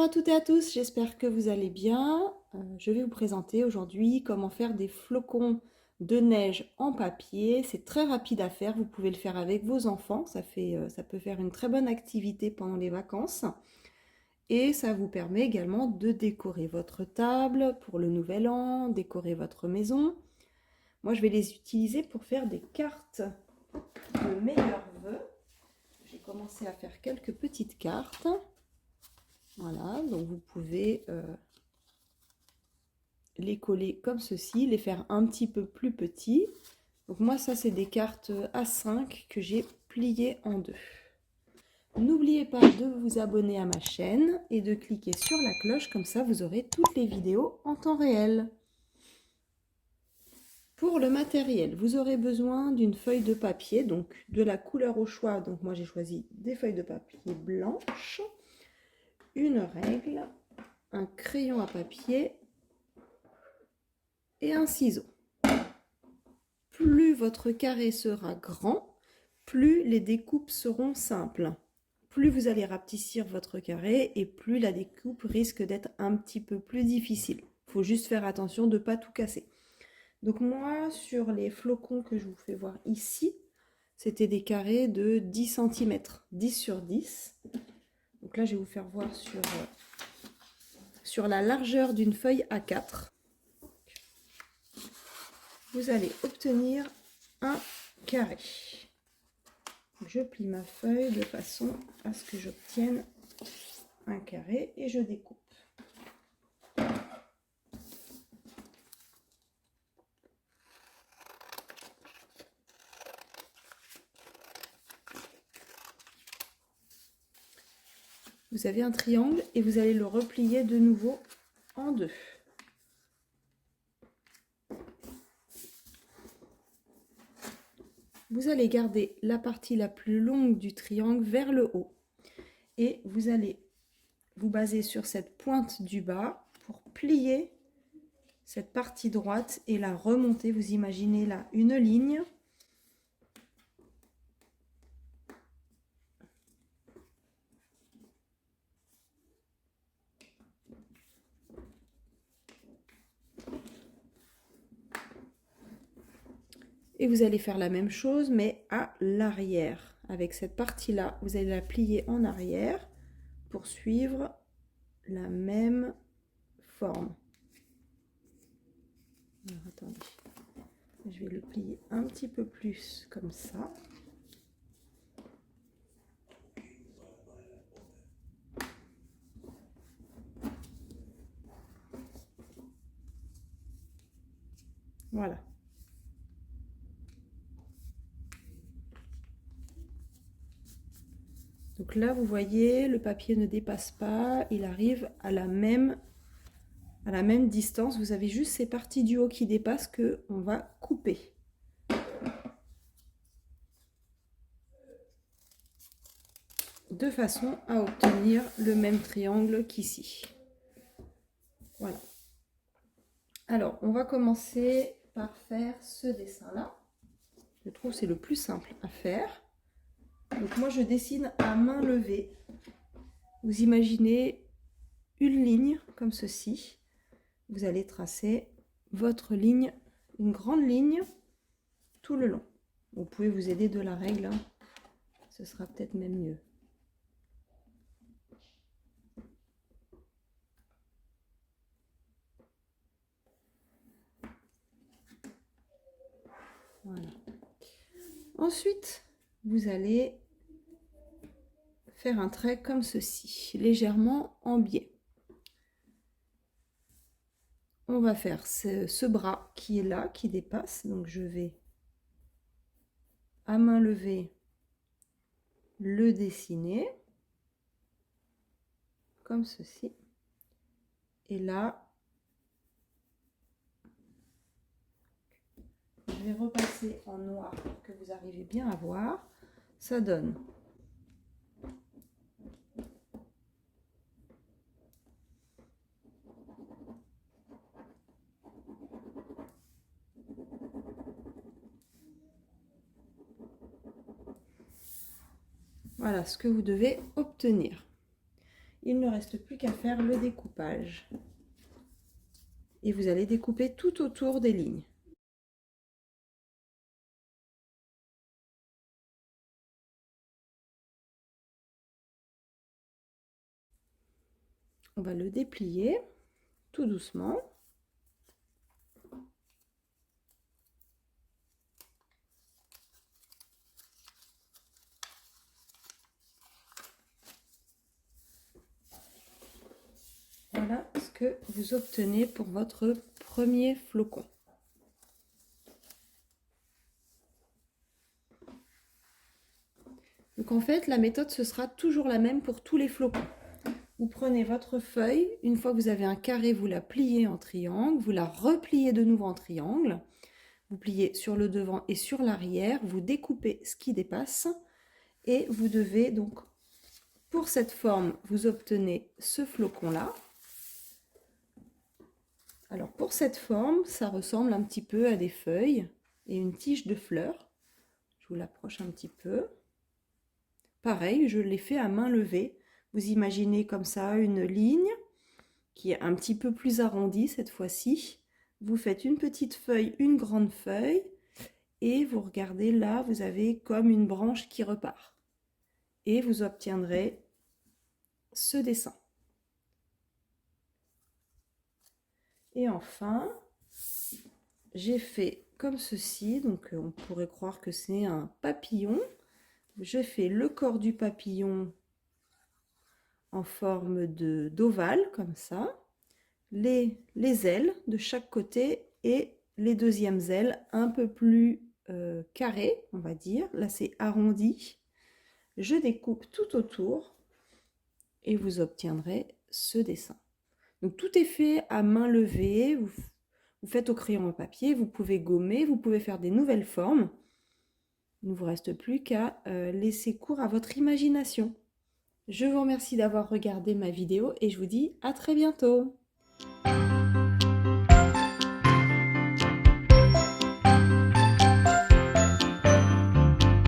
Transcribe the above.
Bonjour à toutes et à tous, j'espère que vous allez bien. Je vais vous présenter aujourd'hui comment faire des flocons de neige en papier. C'est très rapide à faire, vous pouvez le faire avec vos enfants, ça peut faire une très bonne activité pendant les vacances. Et ça vous permet également de décorer votre table pour le nouvel an, décorer votre maison. Moi je vais les utiliser pour faire des cartes de meilleurs vœux. J'ai commencé à faire quelques petites cartes. Voilà, donc vous pouvez les coller comme ceci, les faire un petit peu plus petits. Donc moi ça c'est des cartes A5 que j'ai pliées en deux. N'oubliez pas de vous abonner à ma chaîne et de cliquer sur la cloche, comme ça vous aurez toutes les vidéos en temps réel. Pour le matériel, vous aurez besoin d'une feuille de papier, donc de la couleur au choix. Donc moi j'ai choisi des feuilles de papier blanches, une règle, un crayon à papier et un ciseau. Plus votre carré sera grand, plus les découpes seront simples. Plus vous allez rapetissir votre carré et plus la découpe risque d'être un petit peu plus difficile. Il faut juste faire attention de ne pas tout casser. Donc moi, sur les flocons que je vous fais voir ici, c'était des carrés de 10 cm, 10 sur 10. Donc là, je vais vous faire voir sur la largeur d'une feuille A4. Vous allez obtenir un carré. Je plie ma feuille de façon à ce que j'obtienne un carré et je découpe. Vous avez un triangle et vous allez le replier de nouveau en deux. Vous allez garder la partie la plus longue du triangle vers le haut et vous allez vous baser sur cette pointe du bas pour plier cette partie droite et la remonter. Vous imaginez là une ligne. Et vous allez faire la même chose, mais à l'arrière. Avec cette partie-là, vous allez la plier en arrière pour suivre la même forme. Alors, attendez, je vais le plier un petit peu plus comme ça. Voilà. Donc là, vous voyez, le papier ne dépasse pas, il arrive à la même distance. Vous avez juste ces parties du haut qui dépassent que on va couper. De façon à obtenir le même triangle qu'ici. Voilà. Alors, on va commencer par faire ce dessin-là. Je trouve que c'est le plus simple à faire. Donc moi, je dessine à main levée. Vous imaginez une ligne comme ceci. Vous allez tracer votre ligne, une grande ligne, tout le long. Vous pouvez vous aider de la règle, hein. Ce sera peut-être même mieux. Voilà. Ensuite, vous allez faire un trait comme ceci, légèrement en biais. On va faire ce bras qui est là, qui dépasse. Donc je vais à main levée le dessiner comme ceci. Et là, je vais repasser en noir pour que vous arriviez bien à voir. Ça donne voilà ce que vous devez obtenir. Il ne reste plus qu'à faire le découpage. Et vous allez découper tout autour des lignes. On va le déplier tout doucement. Voilà ce que vous obtenez pour votre premier flocon. Donc en fait, la méthode, ce sera toujours la même pour tous les flocons. Vous prenez votre feuille, une fois que vous avez un carré, vous la pliez en triangle, vous la repliez de nouveau en triangle, vous pliez sur le devant et sur l'arrière, vous découpez ce qui dépasse et vous devez donc, pour cette forme, vous obtenez ce flocon-là. Alors pour cette forme, ça ressemble un petit peu à des feuilles et une tige de fleurs. Je vous l'approche un petit peu. Pareil, je l'ai fait à main levée. Vous imaginez comme ça une ligne qui est un petit peu plus arrondie cette fois-ci. Vous faites une petite feuille, une grande feuille et vous regardez là, vous avez comme une branche qui repart. Et vous obtiendrez ce dessin. Et enfin, j'ai fait comme ceci, donc on pourrait croire que c'est un papillon. Je fais le corps du papillon en forme d'ovale, comme ça, les ailes de chaque côté et les deuxièmes ailes un peu plus carrées, on va dire. Là, c'est arrondi. Je découpe tout autour et vous obtiendrez ce dessin. Donc tout est fait à main levée, vous faites au crayon à papier, vous pouvez gommer, vous pouvez faire des nouvelles formes. Il ne vous reste plus qu'à laisser cours à votre imagination. Je vous remercie d'avoir regardé ma vidéo et je vous dis à très bientôt.